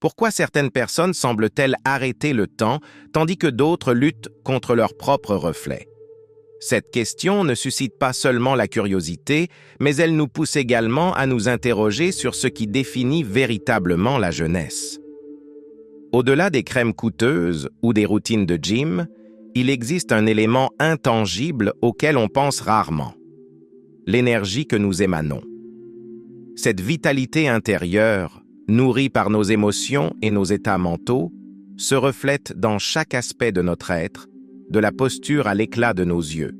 Pourquoi certaines personnes semblent-elles arrêter le temps, tandis que d'autres luttent contre leur propre reflet? Cette question ne suscite pas seulement la curiosité, mais elle nous pousse également à nous interroger sur ce qui définit véritablement la jeunesse. Au-delà des crèmes coûteuses ou des routines de gym, il existe un élément intangible auquel on pense rarement: l'énergie que nous émanons. Cette vitalité intérieure, nourrie par nos émotions et nos états mentaux, se reflète dans chaque aspect de notre être, de la posture à l'éclat de nos yeux.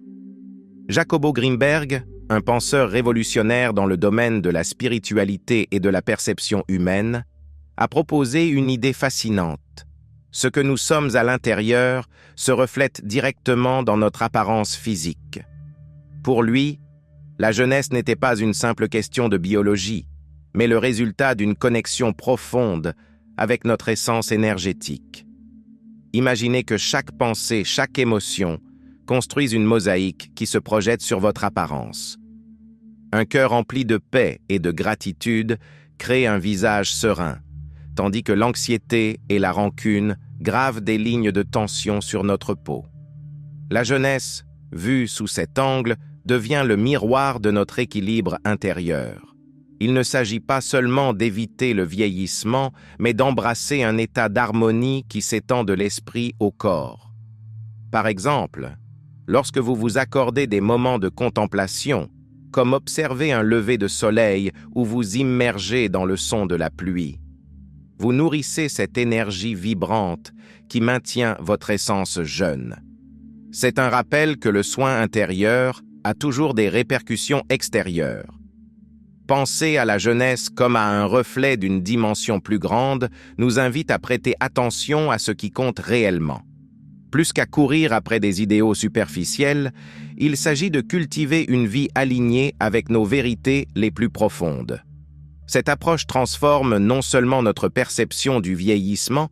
Jacobo Grimberg, un penseur révolutionnaire dans le domaine de la spiritualité et de la perception humaine, a proposé une idée fascinante. Ce que nous sommes à l'intérieur se reflète directement dans notre apparence physique. Pour lui, la jeunesse n'était pas une simple question de biologie, mais le résultat d'une connexion profonde avec notre essence énergétique. Imaginez que chaque pensée, chaque émotion construise une mosaïque qui se projette sur votre apparence. Un cœur rempli de paix et de gratitude crée un visage serein, tandis que l'anxiété et la rancune gravent des lignes de tension sur notre peau. La jeunesse, vue sous cet angle, devient le miroir de notre équilibre intérieur. Il ne s'agit pas seulement d'éviter le vieillissement, mais d'embrasser un état d'harmonie qui s'étend de l'esprit au corps. Par exemple, lorsque vous vous accordez des moments de contemplation, comme observer un lever de soleil ou vous immerger dans le son de la pluie, vous nourrissez cette énergie vibrante qui maintient votre essence jeune. C'est un rappel que le soin intérieur a toujours des répercussions extérieures. Penser à la jeunesse comme à un reflet d'une dimension plus grande nous invite à prêter attention à ce qui compte réellement. Plus qu'à courir après des idéaux superficiels, il s'agit de cultiver une vie alignée avec nos vérités les plus profondes. Cette approche transforme non seulement notre perception du vieillissement,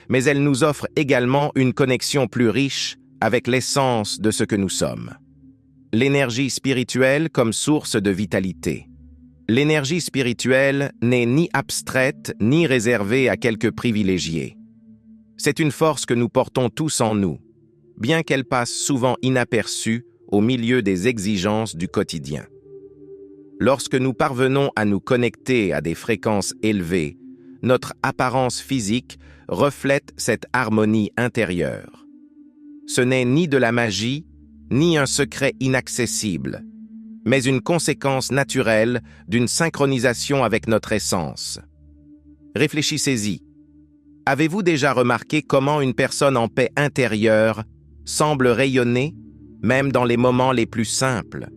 mais elle nous offre également une connexion plus riche avec l'essence de ce que nous sommes. L'énergie spirituelle comme source de vitalité. L'énergie spirituelle n'est ni abstraite ni réservée à quelques privilégiés. C'est une force que nous portons tous en nous, bien qu'elle passe souvent inaperçue au milieu des exigences du quotidien. Lorsque nous parvenons à nous connecter à des fréquences élevées, notre apparence physique reflète cette harmonie intérieure. Ce n'est ni de la magie, ni un secret inaccessible, mais une conséquence naturelle d'une synchronisation avec notre essence. Réfléchissez-y. Avez-vous déjà remarqué comment une personne en paix intérieure semble rayonner, même dans les moments les plus simples?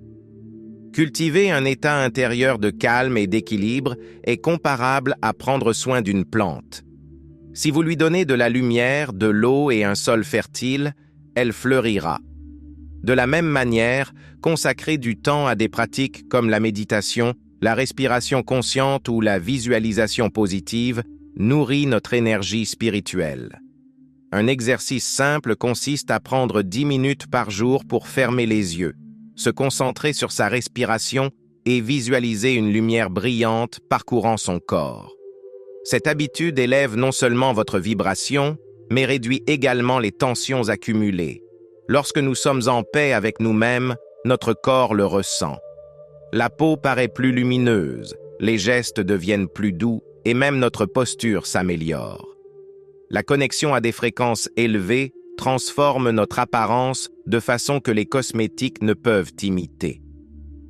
Cultiver un état intérieur de calme et d'équilibre est comparable à prendre soin d'une plante. Si vous lui donnez de la lumière, de l'eau et un sol fertile, elle fleurira. De la même manière, consacrer du temps à des pratiques comme la méditation, la respiration consciente ou la visualisation positive nourrit notre énergie spirituelle. Un exercice simple consiste à prendre 10 minutes par jour pour fermer les yeux, se concentrer sur sa respiration et visualiser une lumière brillante parcourant son corps. Cette habitude élève non seulement votre vibration, mais réduit également les tensions accumulées. Lorsque nous sommes en paix avec nous-mêmes, notre corps le ressent. La peau paraît plus lumineuse, les gestes deviennent plus doux et même notre posture s'améliore. La connexion à des fréquences élevées transforme notre apparence de façon que les cosmétiques ne peuvent imiter.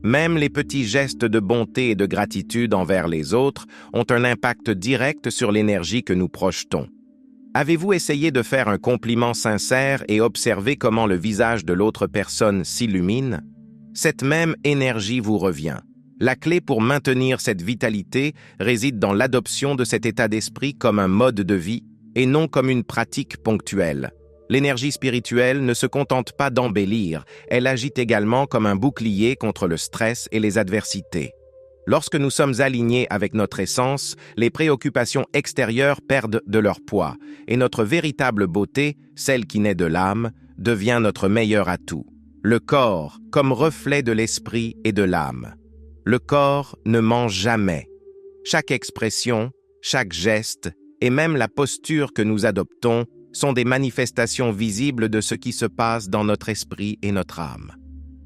Même les petits gestes de bonté et de gratitude envers les autres ont un impact direct sur l'énergie que nous projetons. Avez-vous essayé de faire un compliment sincère et observer comment le visage de l'autre personne s'illumine? Cette même énergie vous revient. La clé pour maintenir cette vitalité réside dans l'adoption de cet état d'esprit comme un mode de vie et non comme une pratique ponctuelle. L'énergie spirituelle ne se contente pas d'embellir, elle agit également comme un bouclier contre le stress et les adversités. Lorsque nous sommes alignés avec notre essence, les préoccupations extérieures perdent de leur poids et notre véritable beauté, celle qui naît de l'âme, devient notre meilleur atout. Le corps comme reflet de l'esprit et de l'âme. Le corps ne ment jamais. Chaque expression, chaque geste et même la posture que nous adoptons sont des manifestations visibles de ce qui se passe dans notre esprit et notre âme.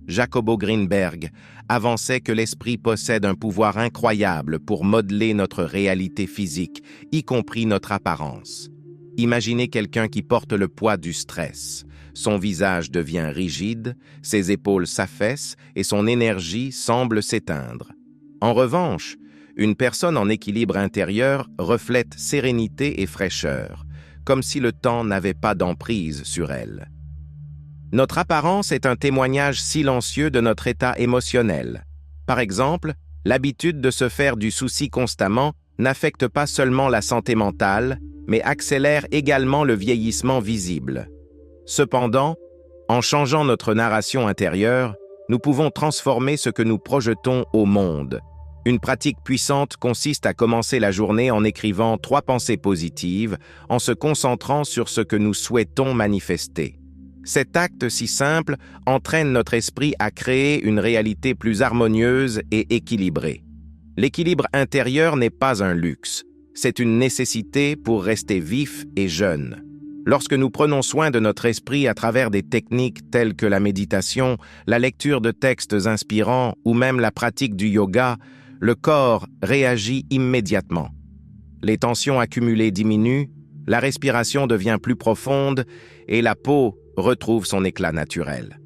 Jacobo Greenberg avançait que l'esprit possède un pouvoir incroyable pour modeler notre réalité physique, y compris notre apparence. Imaginez quelqu'un qui porte le poids du stress. Son visage devient rigide, ses épaules s'affaissent et son énergie semble s'éteindre. En revanche, une personne en équilibre intérieur reflète sérénité et fraîcheur, comme si le temps n'avait pas d'emprise sur elle. Notre apparence est un témoignage silencieux de notre état émotionnel. Par exemple, l'habitude de se faire du souci constamment n'affecte pas seulement la santé mentale, mais accélère également le vieillissement visible. Cependant, en changeant notre narration intérieure, nous pouvons transformer ce que nous projetons au monde. Une pratique puissante consiste à commencer la journée en écrivant 3 pensées positives, en se concentrant sur ce que nous souhaitons manifester. Cet acte si simple entraîne notre esprit à créer une réalité plus harmonieuse et équilibrée. L'équilibre intérieur n'est pas un luxe, c'est une nécessité pour rester vif et jeune. Lorsque nous prenons soin de notre esprit à travers des techniques telles que la méditation, la lecture de textes inspirants ou même la pratique du yoga, le corps réagit immédiatement. Les tensions accumulées diminuent, la respiration devient plus profonde et la peau retrouve son éclat naturel.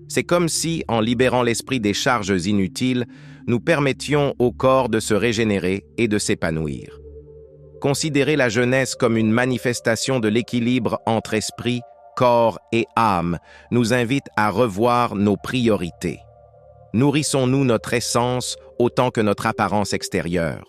C'est comme si, en libérant l'esprit des charges inutiles, nous permettions au corps de se régénérer et de s'épanouir. Considérer la jeunesse comme une manifestation de l'équilibre entre esprit, corps et âme nous invite à revoir nos priorités. Nourrissons-nous notre essence autant que notre apparence extérieure.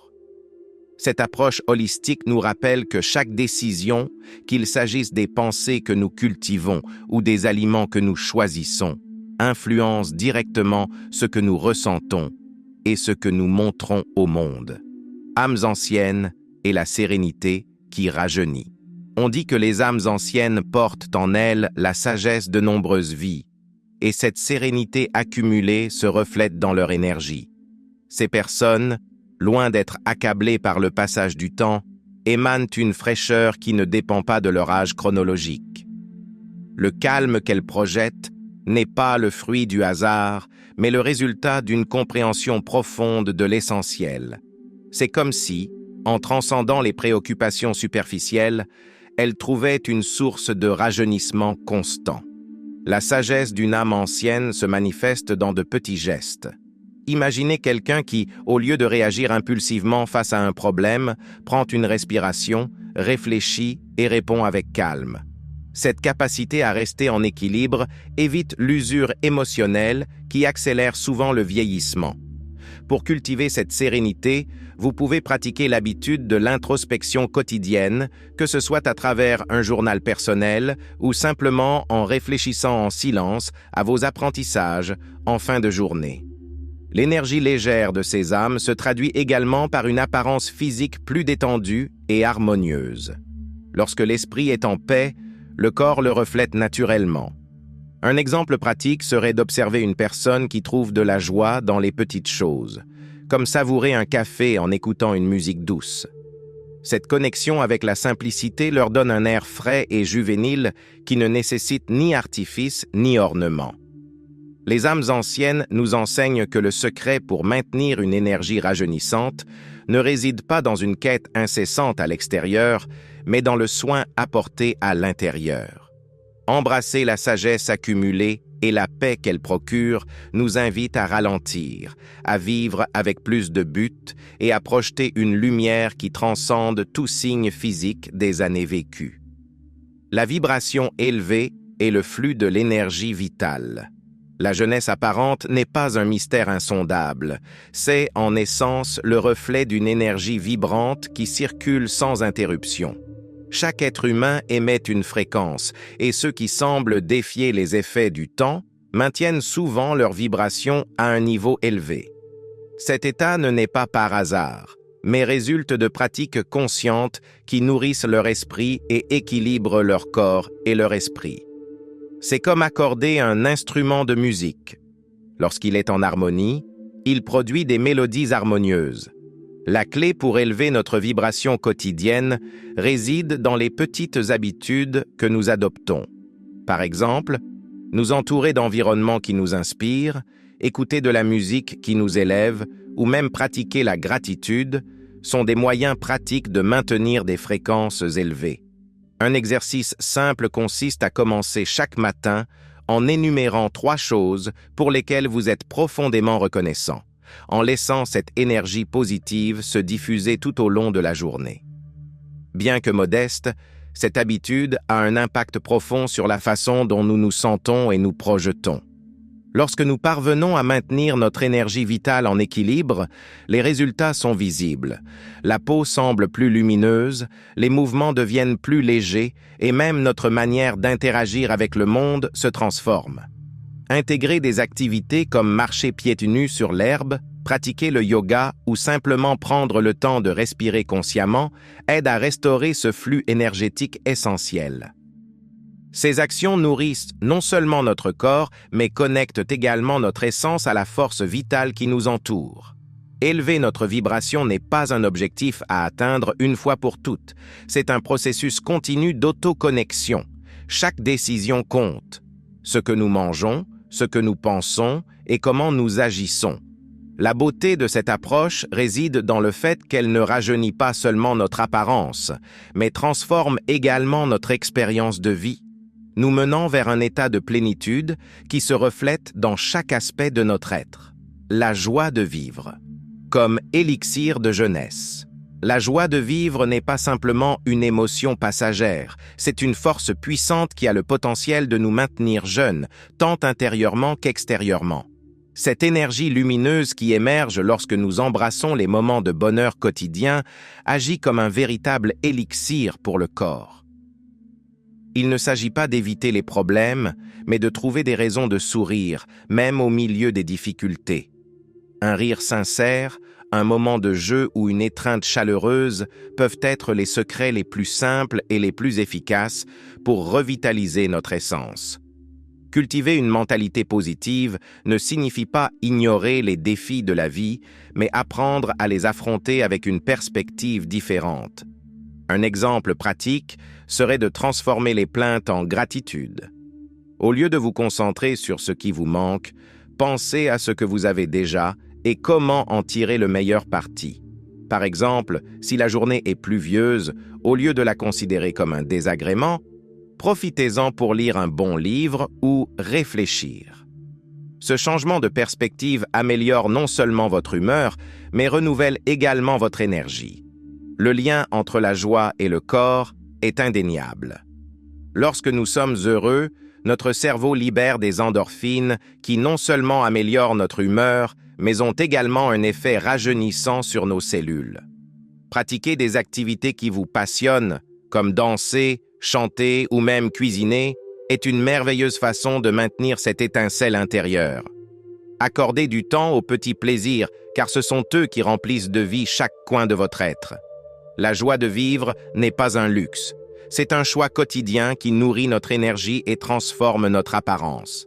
Cette approche holistique nous rappelle que chaque décision, qu'il s'agisse des pensées que nous cultivons ou des aliments que nous choisissons, influence directement ce que nous ressentons et ce que nous montrons au monde. Âmes anciennes et la sérénité qui rajeunit. On dit que les âmes anciennes portent en elles la sagesse de nombreuses vies, et cette sérénité accumulée se reflète dans leur énergie. Ces personnes, loin d'être accablées par le passage du temps, émanent une fraîcheur qui ne dépend pas de leur âge chronologique. Le calme qu'elles projettent n'est pas le fruit du hasard, mais le résultat d'une compréhension profonde de l'essentiel. C'est comme si, en transcendant les préoccupations superficielles, elles trouvaient une source de rajeunissement constant. La sagesse d'une âme ancienne se manifeste dans de petits gestes. Imaginez quelqu'un qui, au lieu de réagir impulsivement face à un problème, prend une respiration, réfléchit et répond avec calme. Cette capacité à rester en équilibre évite l'usure émotionnelle qui accélère souvent le vieillissement. Pour cultiver cette sérénité, vous pouvez pratiquer l'habitude de l'introspection quotidienne, que ce soit à travers un journal personnel ou simplement en réfléchissant en silence à vos apprentissages en fin de journée. L'énergie légère de ces âmes se traduit également par une apparence physique plus détendue et harmonieuse. Lorsque l'esprit est en paix, le corps le reflète naturellement. Un exemple pratique serait d'observer une personne qui trouve de la joie dans les petites choses, comme savourer un café en écoutant une musique douce. Cette connexion avec la simplicité leur donne un air frais et juvénile qui ne nécessite ni artifice ni ornement. Les âmes anciennes nous enseignent que le secret pour maintenir une énergie rajeunissante ne réside pas dans une quête incessante à l'extérieur, mais dans le soin apporté à l'intérieur. Embrasser la sagesse accumulée et la paix qu'elle procure nous invite à ralentir, à vivre avec plus de but et à projeter une lumière qui transcende tout signe physique des années vécues. La vibration élevée est le flux de l'énergie vitale. La jeunesse apparente n'est pas un mystère insondable, c'est en essence le reflet d'une énergie vibrante qui circule sans interruption. Chaque être humain émet une fréquence, et ceux qui semblent défier les effets du temps maintiennent souvent leur vibration à un niveau élevé. Cet état ne naît pas par hasard, mais résulte de pratiques conscientes qui nourrissent leur esprit et équilibrent leur corps et leur esprit. C'est comme accorder un instrument de musique. Lorsqu'il est en harmonie, il produit des mélodies harmonieuses. La clé pour élever notre vibration quotidienne réside dans les petites habitudes que nous adoptons. Par exemple, nous entourer d'environnements qui nous inspirent, écouter de la musique qui nous élève ou même pratiquer la gratitude sont des moyens pratiques de maintenir des fréquences élevées. Un exercice simple consiste à commencer chaque matin en énumérant 3 choses pour lesquelles vous êtes profondément reconnaissant, en laissant cette énergie positive se diffuser tout au long de la journée. Bien que modeste, cette habitude a un impact profond sur la façon dont nous nous sentons et nous projetons. Lorsque nous parvenons à maintenir notre énergie vitale en équilibre, les résultats sont visibles. La peau semble plus lumineuse, les mouvements deviennent plus légers et même notre manière d'interagir avec le monde se transforme. Intégrer des activités comme marcher pieds nus sur l'herbe, pratiquer le yoga ou simplement prendre le temps de respirer consciemment aide à restaurer ce flux énergétique essentiel. Ces actions nourrissent non seulement notre corps, mais connectent également notre essence à la force vitale qui nous entoure. Élever notre vibration n'est pas un objectif à atteindre une fois pour toutes. C'est un processus continu d'autoconnexion. Chaque décision compte. Ce que nous mangeons, ce que nous pensons et comment nous agissons. La beauté de cette approche réside dans le fait qu'elle ne rajeunit pas seulement notre apparence, mais transforme également notre expérience de vie, nous menant vers un état de plénitude qui se reflète dans chaque aspect de notre être. La joie de vivre, comme élixir de jeunesse. La joie de vivre n'est pas simplement une émotion passagère, c'est une force puissante qui a le potentiel de nous maintenir jeunes, tant intérieurement qu'extérieurement. Cette énergie lumineuse qui émerge lorsque nous embrassons les moments de bonheur quotidien agit comme un véritable élixir pour le corps. Il ne s'agit pas d'éviter les problèmes, mais de trouver des raisons de sourire, même au milieu des difficultés. Un rire sincère, un moment de jeu ou une étreinte chaleureuse peuvent être les secrets les plus simples et les plus efficaces pour revitaliser notre essence. Cultiver une mentalité positive ne signifie pas ignorer les défis de la vie, mais apprendre à les affronter avec une perspective différente. Un exemple pratique serait de transformer les plaintes en gratitude. Au lieu de vous concentrer sur ce qui vous manque, pensez à ce que vous avez déjà et comment en tirer le meilleur parti. Par exemple, si la journée est pluvieuse, au lieu de la considérer comme un désagrément, profitez-en pour lire un bon livre ou réfléchir. Ce changement de perspective améliore non seulement votre humeur, mais renouvelle également votre énergie. Le lien entre la joie et le corps est indéniable. Lorsque nous sommes heureux, notre cerveau libère des endorphines qui non seulement améliorent notre humeur, mais ont également un effet rajeunissant sur nos cellules. Pratiquer des activités qui vous passionnent, comme danser, chanter ou même cuisiner, est une merveilleuse façon de maintenir cette étincelle intérieure. Accordez du temps aux petits plaisirs, car ce sont eux qui remplissent de vie chaque coin de votre être. La joie de vivre n'est pas un luxe. C'est un choix quotidien qui nourrit notre énergie et transforme notre apparence.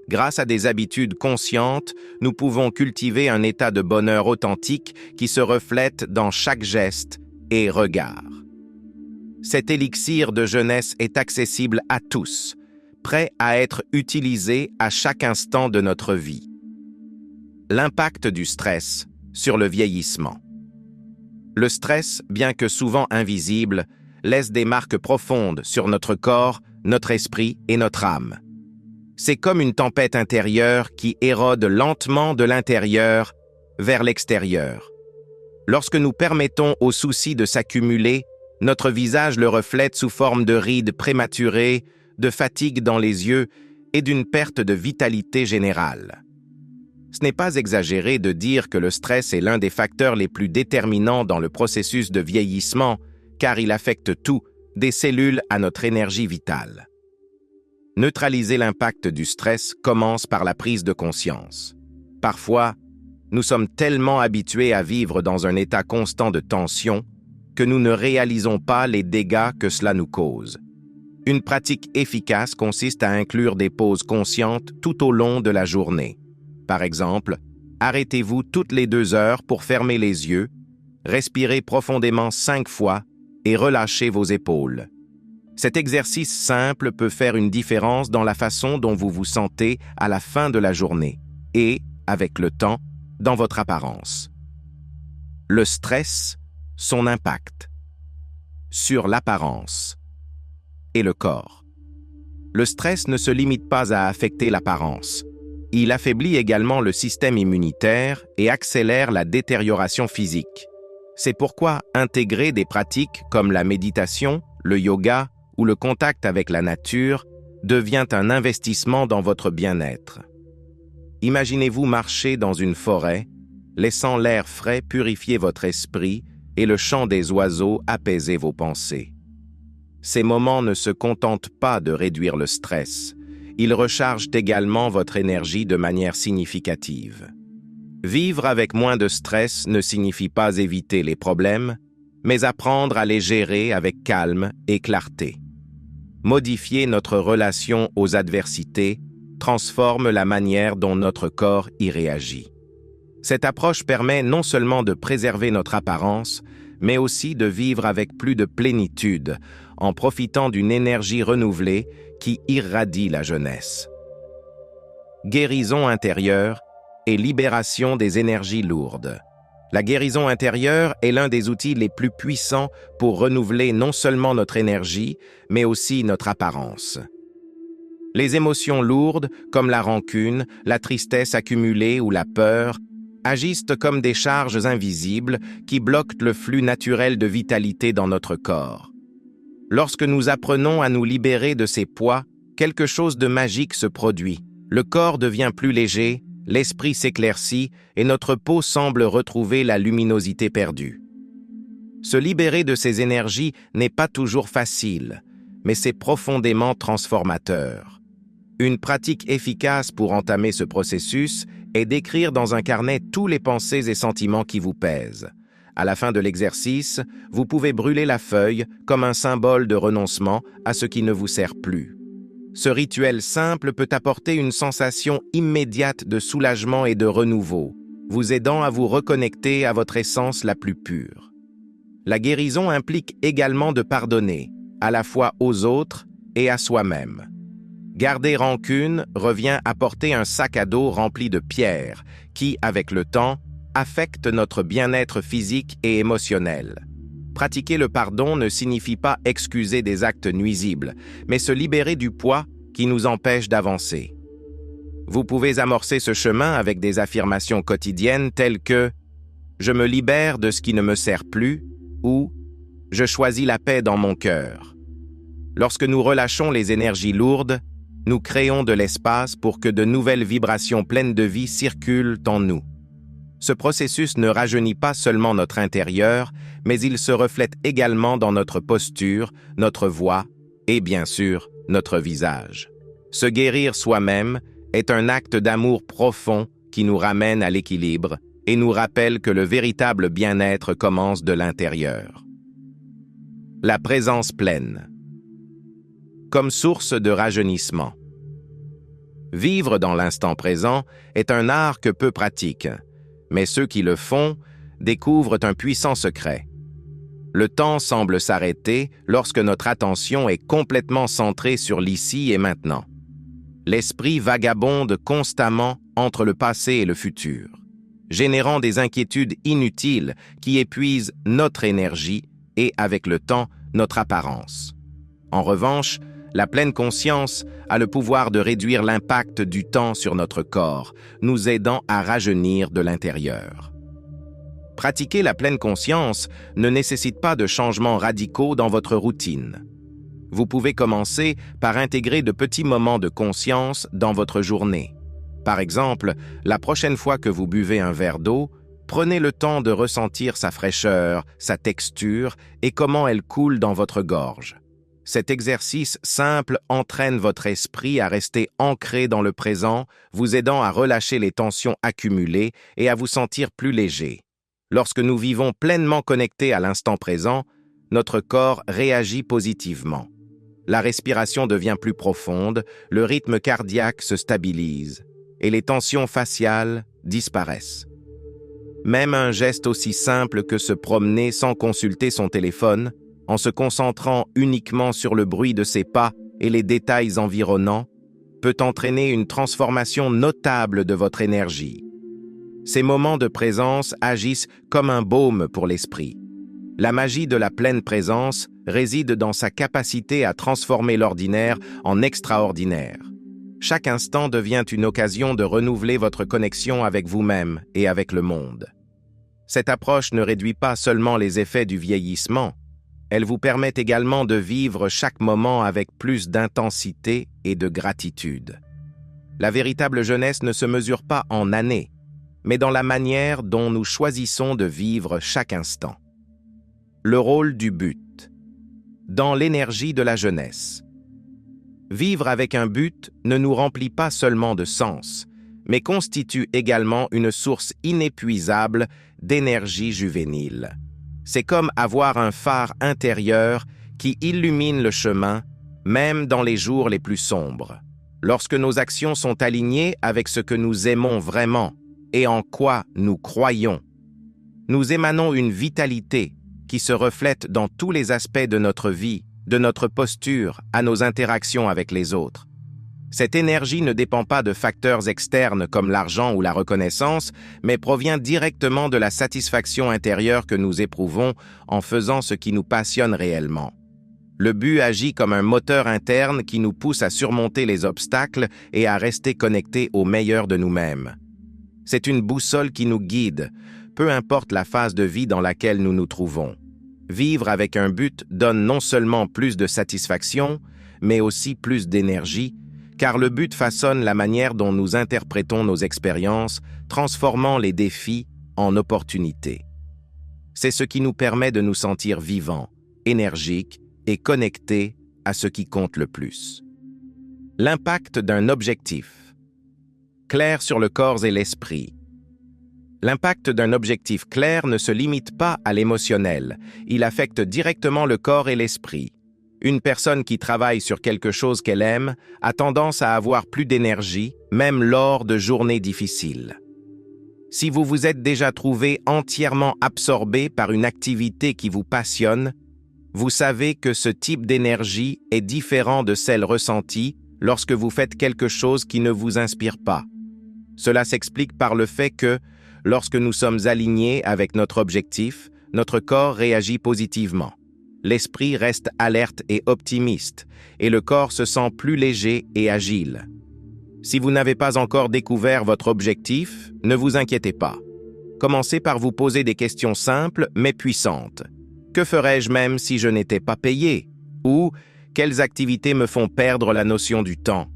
Grâce à des habitudes conscientes, nous pouvons cultiver un état de bonheur authentique qui se reflète dans chaque geste et regard. Cet élixir de jeunesse est accessible à tous, prêt à être utilisé à chaque instant de notre vie. L'impact du stress sur le vieillissement. Le stress, bien que souvent invisible, laisse des marques profondes sur notre corps, notre esprit et notre âme. C'est comme une tempête intérieure qui érode lentement de l'intérieur vers l'extérieur. Lorsque nous permettons aux soucis de s'accumuler, notre visage le reflète sous forme de rides prématurées, de fatigue dans les yeux et d'une perte de vitalité générale. Ce n'est pas exagéré de dire que le stress est l'un des facteurs les plus déterminants dans le processus de vieillissement, car il affecte tout, des cellules à notre énergie vitale. Neutraliser l'impact du stress commence par la prise de conscience. Parfois, nous sommes tellement habitués à vivre dans un état constant de tension que nous ne réalisons pas les dégâts que cela nous cause. Une pratique efficace consiste à inclure des pauses conscientes tout au long de la journée. Par exemple, arrêtez-vous toutes les 2 heures pour fermer les yeux, Respirez profondément 5 fois et relâchez vos épaules. Cet exercice simple peut faire une différence dans la façon dont vous vous sentez à la fin de la journée et, avec le temps, dans votre apparence. Le stress, son impact sur l'apparence et le corps. Le stress ne se limite pas à affecter l'apparence. Il affaiblit également le système immunitaire et accélère la détérioration physique. C'est pourquoi intégrer des pratiques comme la méditation, le yoga ou le contact avec la nature devient un investissement dans votre bien-être. Imaginez-vous marcher dans une forêt, laissant l'air frais purifier votre esprit et le chant des oiseaux apaiser vos pensées. Ces moments ne se contentent pas de réduire le stress, ils rechargent également votre énergie de manière significative. Vivre avec moins de stress ne signifie pas éviter les problèmes, mais apprendre à les gérer avec calme et clarté. Modifier notre relation aux adversités transforme la manière dont notre corps y réagit. Cette approche permet non seulement de préserver notre apparence, mais aussi de vivre avec plus de plénitude, en profitant d'une énergie renouvelée qui irradie la jeunesse. Guérison intérieure et libération des énergies lourdes. La guérison intérieure est l'un des outils les plus puissants pour renouveler non seulement notre énergie, mais aussi notre apparence. Les émotions lourdes, comme la rancune, la tristesse accumulée ou la peur, agissent comme des charges invisibles qui bloquent le flux naturel de vitalité dans notre corps. Lorsque nous apprenons à nous libérer de ces poids, quelque chose de magique se produit. Le corps devient plus léger, l'esprit s'éclaircit et notre peau semble retrouver la luminosité perdue. Se libérer de ces énergies n'est pas toujours facile, mais c'est profondément transformateur. Une pratique efficace pour entamer ce processus est d'écrire dans un carnet tous les pensées et sentiments qui vous pèsent. À la fin de l'exercice, vous pouvez brûler la feuille comme un symbole de renoncement à ce qui ne vous sert plus. Ce rituel simple peut apporter une sensation immédiate de soulagement et de renouveau, vous aidant à vous reconnecter à votre essence la plus pure. La guérison implique également de pardonner, à la fois aux autres et à soi-même. Garder rancune revient à porter un sac à dos rempli de pierres qui, avec le temps, affectent notre bien-être physique et émotionnel. Pratiquer le pardon ne signifie pas excuser des actes nuisibles, mais se libérer du poids qui nous empêche d'avancer. Vous pouvez amorcer ce chemin avec des affirmations quotidiennes telles que « Je me libère de ce qui ne me sert plus » ou « Je choisis la paix dans mon cœur ». Lorsque nous relâchons les énergies lourdes, nous créons de l'espace pour que de nouvelles vibrations pleines de vie circulent en nous. Ce processus ne rajeunit pas seulement notre intérieur, mais il se reflète également dans notre posture, notre voix et, bien sûr, notre visage. Se guérir soi-même est un acte d'amour profond qui nous ramène à l'équilibre et nous rappelle que le véritable bien-être commence de l'intérieur. La présence pleine. Comme source de rajeunissement. Vivre dans l'instant présent est un art que peu pratiquent, mais ceux qui le font découvrent un puissant secret. Le temps semble s'arrêter lorsque notre attention est complètement centrée sur l'ici et maintenant. L'esprit vagabonde constamment entre le passé et le futur, générant des inquiétudes inutiles qui épuisent notre énergie et, avec le temps, notre apparence. En revanche, la pleine conscience a le pouvoir de réduire l'impact du temps sur notre corps, nous aidant à rajeunir de l'intérieur. Pratiquer la pleine conscience ne nécessite pas de changements radicaux dans votre routine. Vous pouvez commencer par intégrer de petits moments de conscience dans votre journée. Par exemple, la prochaine fois que vous buvez un verre d'eau, prenez le temps de ressentir sa fraîcheur, sa texture et comment elle coule dans votre gorge. Cet exercice simple entraîne votre esprit à rester ancré dans le présent, vous aidant à relâcher les tensions accumulées et à vous sentir plus léger. Lorsque nous vivons pleinement connectés à l'instant présent, notre corps réagit positivement. La respiration devient plus profonde, le rythme cardiaque se stabilise et les tensions faciales disparaissent. Même un geste aussi simple que se promener sans consulter son téléphone, en se concentrant uniquement sur le bruit de ses pas et les détails environnants, peut entraîner une transformation notable de votre énergie. Ces moments de présence agissent comme un baume pour l'esprit. La magie de la pleine présence réside dans sa capacité à transformer l'ordinaire en extraordinaire. Chaque instant devient une occasion de renouveler votre connexion avec vous-même et avec le monde. Cette approche ne réduit pas seulement les effets du vieillissement, elle vous permet également de vivre chaque moment avec plus d'intensité et de gratitude. La véritable jeunesse ne se mesure pas en années, mais dans la manière dont nous choisissons de vivre chaque instant. Le rôle du but. Dans l'énergie de la jeunesse. Vivre avec un but ne nous remplit pas seulement de sens, mais constitue également une source inépuisable d'énergie juvénile. C'est comme avoir un phare intérieur qui illumine le chemin, même dans les jours les plus sombres. Lorsque nos actions sont alignées avec ce que nous aimons vraiment et en quoi nous croyons, nous émanons une vitalité qui se reflète dans tous les aspects de notre vie, de notre posture à nos interactions avec les autres. Cette énergie ne dépend pas de facteurs externes comme l'argent ou la reconnaissance, mais provient directement de la satisfaction intérieure que nous éprouvons en faisant ce qui nous passionne réellement. Le but agit comme un moteur interne qui nous pousse à surmonter les obstacles et à rester connectés au meilleur de nous-mêmes. C'est une boussole qui nous guide, peu importe la phase de vie dans laquelle nous nous trouvons. Vivre avec un but donne non seulement plus de satisfaction, mais aussi plus d'énergie, car le but façonne la manière dont nous interprétons nos expériences, transformant les défis en opportunités. C'est ce qui nous permet de nous sentir vivants, énergiques et connectés à ce qui compte le plus. L'impact d'un objectif. Clair sur le corps et l'esprit. L'impact d'un objectif clair ne se limite pas à l'émotionnel, il affecte directement le corps et l'esprit. Une personne qui travaille sur quelque chose qu'elle aime a tendance à avoir plus d'énergie, même lors de journées difficiles. Si vous vous êtes déjà trouvé entièrement absorbé par une activité qui vous passionne, vous savez que ce type d'énergie est différent de celle ressentie lorsque vous faites quelque chose qui ne vous inspire pas. Cela s'explique par le fait que, lorsque nous sommes alignés avec notre objectif, notre corps réagit positivement. L'esprit reste alerte et optimiste, et le corps se sent plus léger et agile. Si vous n'avez pas encore découvert votre objectif, ne vous inquiétez pas. Commencez par vous poser des questions simples mais puissantes. Que ferais-je même si je n'étais pas payé? Ou quelles activités me font perdre la notion du temps?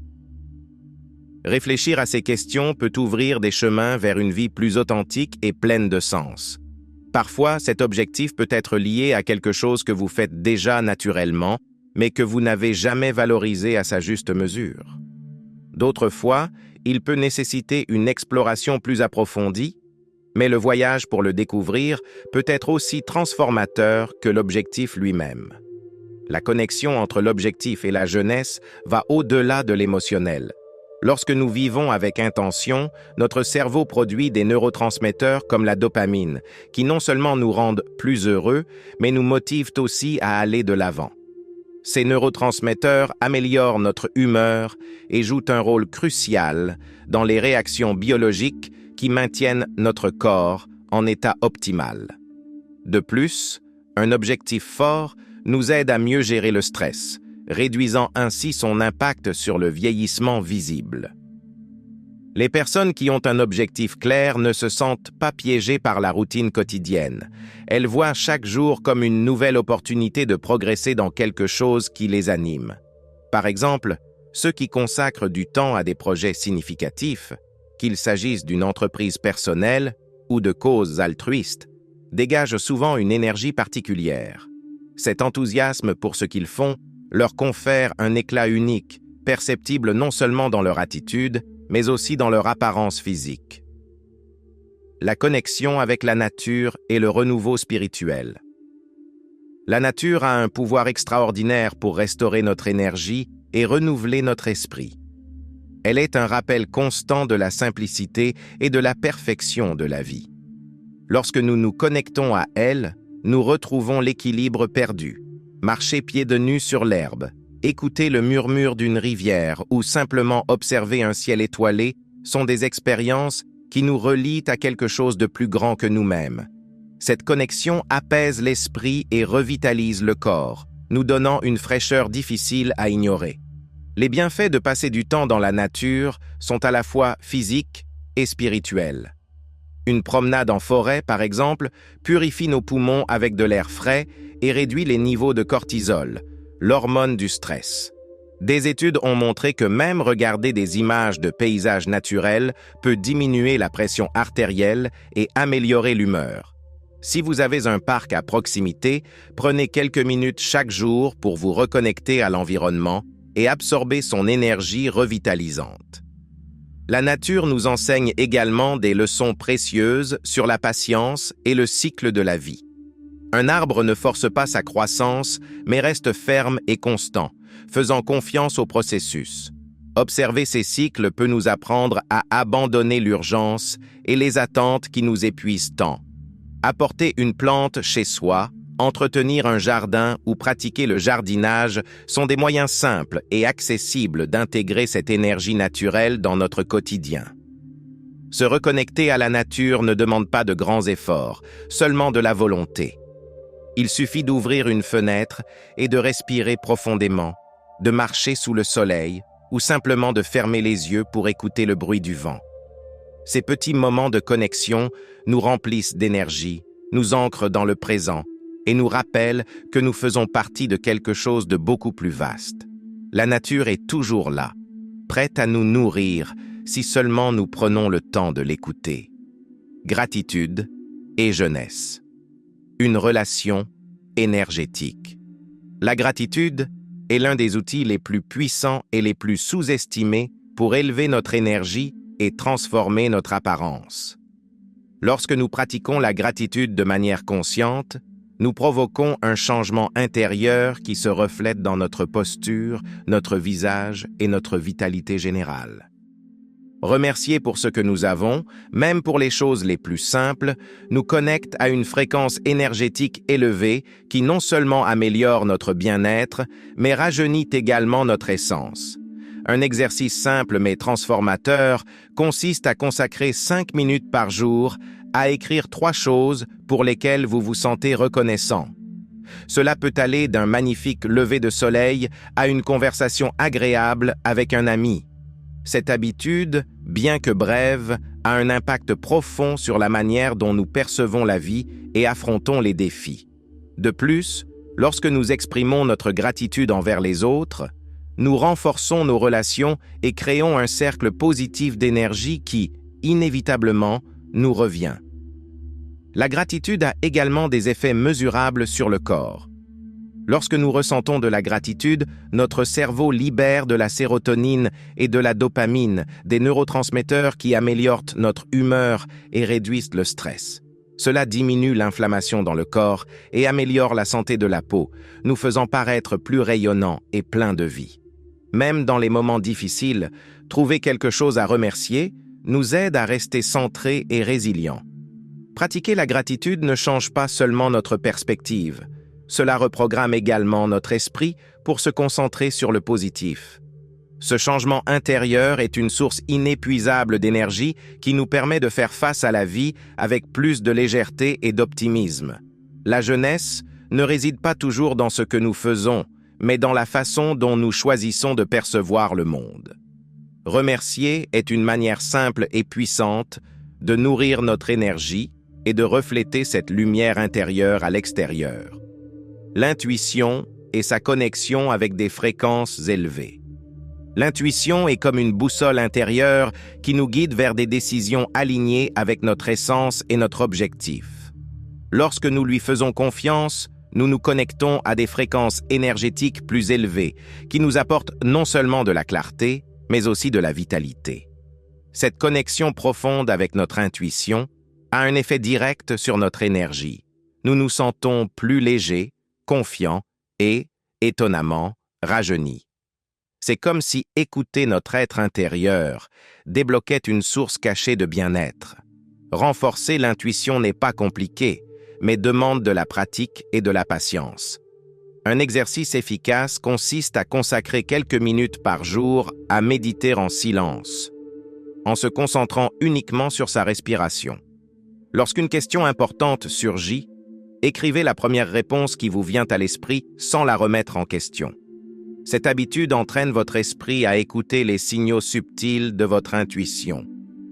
Réfléchir à ces questions peut ouvrir des chemins vers une vie plus authentique et pleine de sens. Parfois, cet objectif peut être lié à quelque chose que vous faites déjà naturellement, mais que vous n'avez jamais valorisé à sa juste mesure. D'autres fois, il peut nécessiter une exploration plus approfondie, mais le voyage pour le découvrir peut être aussi transformateur que l'objectif lui-même. La connexion entre l'objectif et la jeunesse va au-delà de l'émotionnel. Lorsque nous vivons avec intention, notre cerveau produit des neurotransmetteurs comme la dopamine, qui non seulement nous rendent plus heureux, mais nous motivent aussi à aller de l'avant. Ces neurotransmetteurs améliorent notre humeur et jouent un rôle crucial dans les réactions biologiques qui maintiennent notre corps en état optimal. De plus, un objectif fort nous aide à mieux gérer le stress, réduisant ainsi son impact sur le vieillissement visible. Les personnes qui ont un objectif clair ne se sentent pas piégées par la routine quotidienne. Elles voient chaque jour comme une nouvelle opportunité de progresser dans quelque chose qui les anime. Par exemple, ceux qui consacrent du temps à des projets significatifs, qu'il s'agisse d'une entreprise personnelle ou de causes altruistes, dégagent souvent une énergie particulière. Cet enthousiasme pour ce qu'ils font leur confère un éclat unique, perceptible non seulement dans leur attitude, mais aussi dans leur apparence physique. La connexion avec la nature et le renouveau spirituel. La nature a un pouvoir extraordinaire pour restaurer notre énergie et renouveler notre esprit. Elle est un rappel constant de la simplicité et de la perfection de la vie. Lorsque nous nous connectons à elle, nous retrouvons l'équilibre perdu. Marcher pieds nus sur l'herbe, écouter le murmure d'une rivière ou simplement observer un ciel étoilé sont des expériences qui nous relient à quelque chose de plus grand que nous-mêmes. Cette connexion apaise l'esprit et revitalise le corps, nous donnant une fraîcheur difficile à ignorer. Les bienfaits de passer du temps dans la nature sont à la fois physiques et spirituels. Une promenade en forêt, par exemple, purifie nos poumons avec de l'air frais et réduit les niveaux de cortisol, l'hormone du stress. Des études ont montré que même regarder des images de paysages naturels peut diminuer la pression artérielle et améliorer l'humeur. Si vous avez un parc à proximité, prenez quelques minutes chaque jour pour vous reconnecter à l'environnement et absorber son énergie revitalisante. La nature nous enseigne également des leçons précieuses sur la patience et le cycle de la vie. Un arbre ne force pas sa croissance, mais reste ferme et constant, faisant confiance au processus. Observer ces cycles peut nous apprendre à abandonner l'urgence et les attentes qui nous épuisent tant. Apporter une plante chez soi, entretenir un jardin ou pratiquer le jardinage sont des moyens simples et accessibles d'intégrer cette énergie naturelle dans notre quotidien. Se reconnecter à la nature ne demande pas de grands efforts, seulement de la volonté. Il suffit d'ouvrir une fenêtre et de respirer profondément, de marcher sous le soleil ou simplement de fermer les yeux pour écouter le bruit du vent. Ces petits moments de connexion nous remplissent d'énergie, nous ancrent dans le présent et nous rappellent que nous faisons partie de quelque chose de beaucoup plus vaste. La nature est toujours là, prête à nous nourrir si seulement nous prenons le temps de l'écouter. Gratitude et jeunesse. Une relation énergétique. La gratitude est l'un des outils les plus puissants et les plus sous-estimés pour élever notre énergie et transformer notre apparence. Lorsque nous pratiquons la gratitude de manière consciente, nous provoquons un changement intérieur qui se reflète dans notre posture, notre visage et notre vitalité générale. Remercier pour ce que nous avons, même pour les choses les plus simples, nous connecte à une fréquence énergétique élevée qui non seulement améliore notre bien-être, mais rajeunit également notre essence. Un exercice simple mais transformateur consiste à consacrer 5 minutes par jour à écrire 3 choses pour lesquelles vous vous sentez reconnaissant. Cela peut aller d'un magnifique lever de soleil à une conversation agréable avec un ami. Cette habitude, bien que brève, a un impact profond sur la manière dont nous percevons la vie et affrontons les défis. De plus, lorsque nous exprimons notre gratitude envers les autres, nous renforçons nos relations et créons un cercle positif d'énergie qui, inévitablement, nous revient. La gratitude a également des effets mesurables sur le corps. Lorsque nous ressentons de la gratitude, notre cerveau libère de la sérotonine et de la dopamine, des neurotransmetteurs qui améliorent notre humeur et réduisent le stress. Cela diminue l'inflammation dans le corps et améliore la santé de la peau, nous faisant paraître plus rayonnants et pleins de vie. Même dans les moments difficiles, trouver quelque chose à remercier nous aide à rester centrés et résilients. Pratiquer la gratitude ne change pas seulement notre perspective. Cela reprogramme également notre esprit pour se concentrer sur le positif. Ce changement intérieur est une source inépuisable d'énergie qui nous permet de faire face à la vie avec plus de légèreté et d'optimisme. La jeunesse ne réside pas toujours dans ce que nous faisons, mais dans la façon dont nous choisissons de percevoir le monde. Remercier est une manière simple et puissante de nourrir notre énergie et de refléter cette lumière intérieure à l'extérieur. L'intuition est sa connexion avec des fréquences élevées. L'intuition est comme une boussole intérieure qui nous guide vers des décisions alignées avec notre essence et notre objectif. Lorsque nous lui faisons confiance, nous nous connectons à des fréquences énergétiques plus élevées qui nous apportent non seulement de la clarté, mais aussi de la vitalité. Cette connexion profonde avec notre intuition a un effet direct sur notre énergie. Nous nous sentons plus légers, confiants et, étonnamment, rajeunis. C'est comme si écouter notre être intérieur débloquait une source cachée de bien-être. Renforcer l'intuition n'est pas compliqué, mais demande de la pratique et de la patience. Un exercice efficace consiste à consacrer quelques minutes par jour à méditer en silence, en se concentrant uniquement sur sa respiration. Lorsqu'une question importante surgit, écrivez la première réponse qui vous vient à l'esprit sans la remettre en question. Cette habitude entraîne votre esprit à écouter les signaux subtils de votre intuition.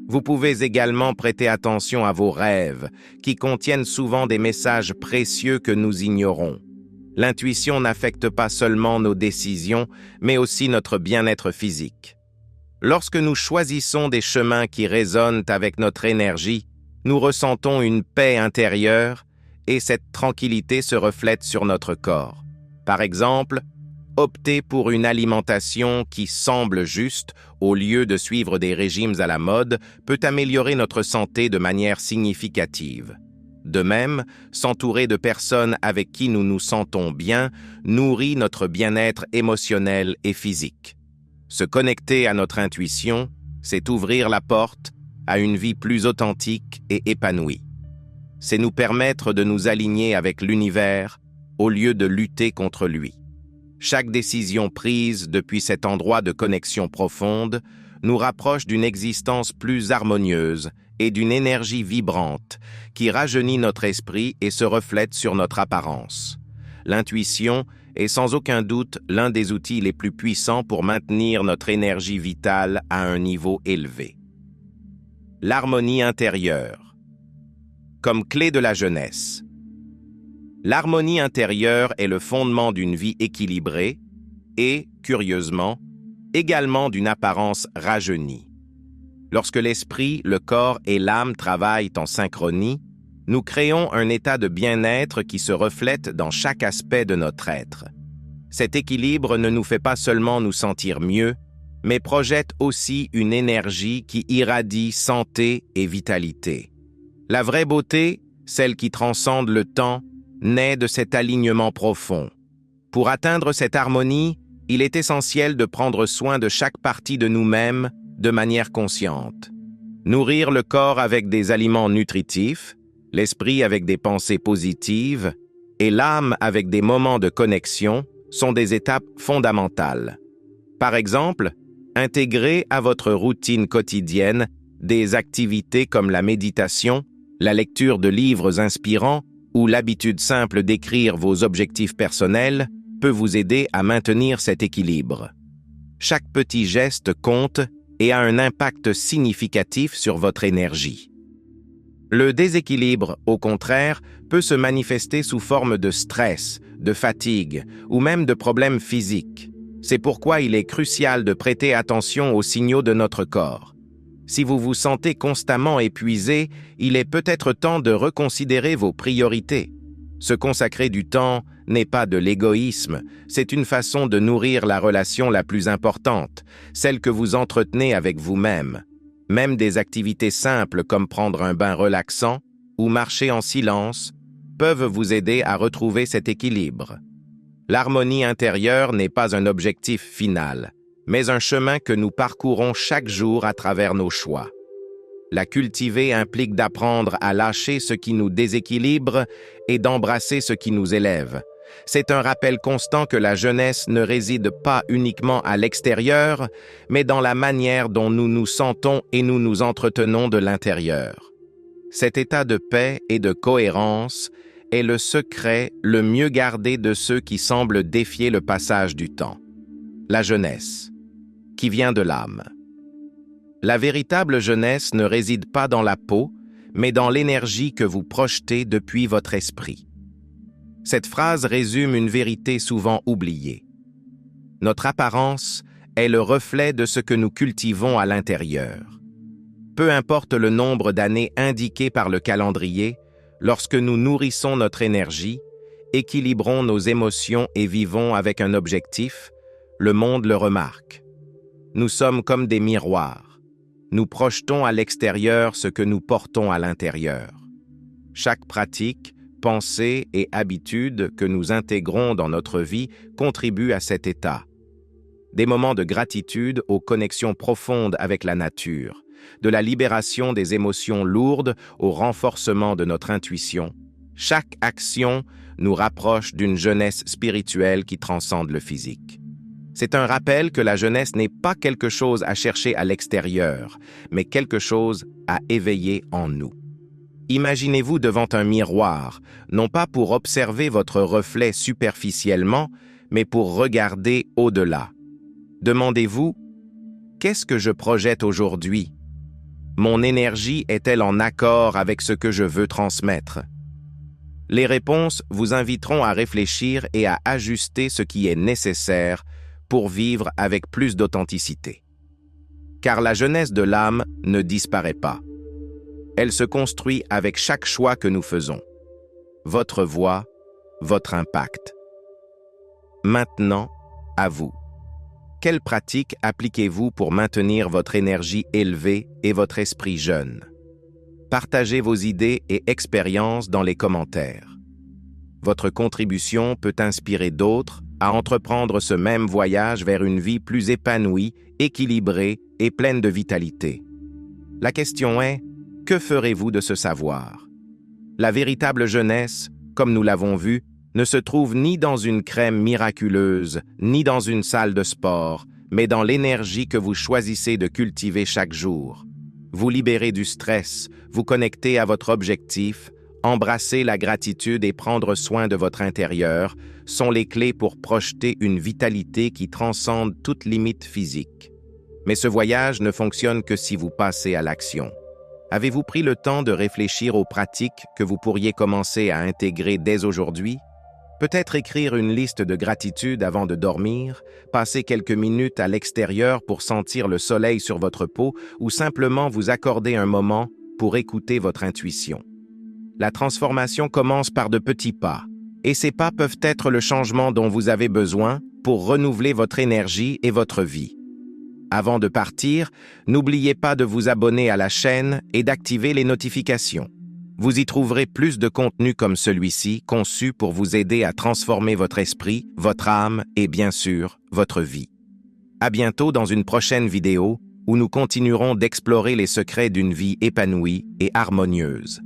Vous pouvez également prêter attention à vos rêves, qui contiennent souvent des messages précieux que nous ignorons. L'intuition n'affecte pas seulement nos décisions, mais aussi notre bien-être physique. Lorsque nous choisissons des chemins qui résonnent avec notre énergie, nous ressentons une paix intérieure et cette tranquillité se reflète sur notre corps. Par exemple, opter pour une alimentation qui semble juste au lieu de suivre des régimes à la mode peut améliorer notre santé de manière significative. De même, s'entourer de personnes avec qui nous nous sentons bien nourrit notre bien-être émotionnel et physique. Se connecter à notre intuition, c'est ouvrir la porte à une vie plus authentique et épanouie. C'est nous permettre de nous aligner avec l'univers au lieu de lutter contre lui. Chaque décision prise depuis cet endroit de connexion profonde nous rapproche d'une existence plus harmonieuse et d'une énergie vibrante qui rajeunit notre esprit et se reflète sur notre apparence. L'intuition est sans aucun doute l'un des outils les plus puissants pour maintenir notre énergie vitale à un niveau élevé. L'harmonie intérieure. Comme clé de la jeunesse. L'harmonie intérieure est le fondement d'une vie équilibrée et, curieusement, également d'une apparence rajeunie. Lorsque l'esprit, le corps et l'âme travaillent en synchronie, nous créons un état de bien-être qui se reflète dans chaque aspect de notre être. Cet équilibre ne nous fait pas seulement nous sentir mieux, mais projette aussi une énergie qui irradie santé et vitalité. La vraie beauté, celle qui transcende le temps, naît de cet alignement profond. Pour atteindre cette harmonie, il est essentiel de prendre soin de chaque partie de nous-mêmes de manière consciente. Nourrir le corps avec des aliments nutritifs, l'esprit avec des pensées positives et l'âme avec des moments de connexion sont des étapes fondamentales. Par exemple, intégrer à votre routine quotidienne des activités comme la méditation, la lecture de livres inspirants ou l'habitude simple d'écrire vos objectifs personnels peut vous aider à maintenir cet équilibre. Chaque petit geste compte et a un impact significatif sur votre énergie. Le déséquilibre, au contraire, peut se manifester sous forme de stress, de fatigue ou même de problèmes physiques. C'est pourquoi il est crucial de prêter attention aux signaux de notre corps. Si vous vous sentez constamment épuisé, il est peut-être temps de reconsidérer vos priorités. Se consacrer du temps n'est pas de l'égoïsme, c'est une façon de nourrir la relation la plus importante, celle que vous entretenez avec vous-même. Même des activités simples comme prendre un bain relaxant ou marcher en silence peuvent vous aider à retrouver cet équilibre. L'harmonie intérieure n'est pas un objectif final, mais un chemin que nous parcourons chaque jour à travers nos choix. La cultiver implique d'apprendre à lâcher ce qui nous déséquilibre et d'embrasser ce qui nous élève. C'est un rappel constant que la jeunesse ne réside pas uniquement à l'extérieur, mais dans la manière dont nous nous sentons et nous nous entretenons de l'intérieur. Cet état de paix et de cohérence est le secret le mieux gardé de ceux qui semblent défier le passage du temps. La jeunesse, qui vient de l'âme. La véritable jeunesse ne réside pas dans la peau, mais dans l'énergie que vous projetez depuis votre esprit. Cette phrase résume une vérité souvent oubliée. Notre apparence est le reflet de ce que nous cultivons à l'intérieur. Peu importe le nombre d'années indiquées par le calendrier, lorsque nous nourrissons notre énergie, équilibrons nos émotions et vivons avec un objectif, le monde le remarque. Nous sommes comme des miroirs. Nous projetons à l'extérieur ce que nous portons à l'intérieur. Chaque pratique, pensée et habitude que nous intégrons dans notre vie contribue à cet état. Des moments de gratitude aux connexions profondes avec la nature, de la libération des émotions lourdes au renforcement de notre intuition, chaque action nous rapproche d'une jeunesse spirituelle qui transcende le physique. C'est un rappel que la jeunesse n'est pas quelque chose à chercher à l'extérieur, mais quelque chose à éveiller en nous. Imaginez-vous devant un miroir, non pas pour observer votre reflet superficiellement, mais pour regarder au-delà. Demandez-vous, qu'est-ce que je projette aujourd'hui? Mon énergie est-elle en accord avec ce que je veux transmettre? Les réponses vous inviteront à réfléchir et à ajuster ce qui est nécessaire pour vivre avec plus d'authenticité. Car la jeunesse de l'âme ne disparaît pas. Elle se construit avec chaque choix que nous faisons. Votre voix, votre impact. Maintenant, à vous. Quelles pratiques appliquez-vous pour maintenir votre énergie élevée et votre esprit jeune? Partagez vos idées et expériences dans les commentaires. Votre contribution peut inspirer d'autres à entreprendre ce même voyage vers une vie plus épanouie, équilibrée et pleine de vitalité. La question est, que ferez-vous de ce savoir? La véritable jeunesse, comme nous l'avons vu, ne se trouve ni dans une crème miraculeuse, ni dans une salle de sport, mais dans l'énergie que vous choisissez de cultiver chaque jour. Vous libérez du stress, vous connectez à votre objectif, embrasser la gratitude et prendre soin de votre intérieur sont les clés pour projeter une vitalité qui transcende toute limite physique. Mais ce voyage ne fonctionne que si vous passez à l'action. Avez-vous pris le temps de réfléchir aux pratiques que vous pourriez commencer à intégrer dès aujourd'hui? Peut-être écrire une liste de gratitude avant de dormir, passer quelques minutes à l'extérieur pour sentir le soleil sur votre peau ou simplement vous accorder un moment pour écouter votre intuition. La transformation commence par de petits pas, et ces pas peuvent être le changement dont vous avez besoin pour renouveler votre énergie et votre vie. Avant de partir, n'oubliez pas de vous abonner à la chaîne et d'activer les notifications. Vous y trouverez plus de contenu comme celui-ci, conçu pour vous aider à transformer votre esprit, votre âme et bien sûr, votre vie. À bientôt dans une prochaine vidéo où nous continuerons d'explorer les secrets d'une vie épanouie et harmonieuse.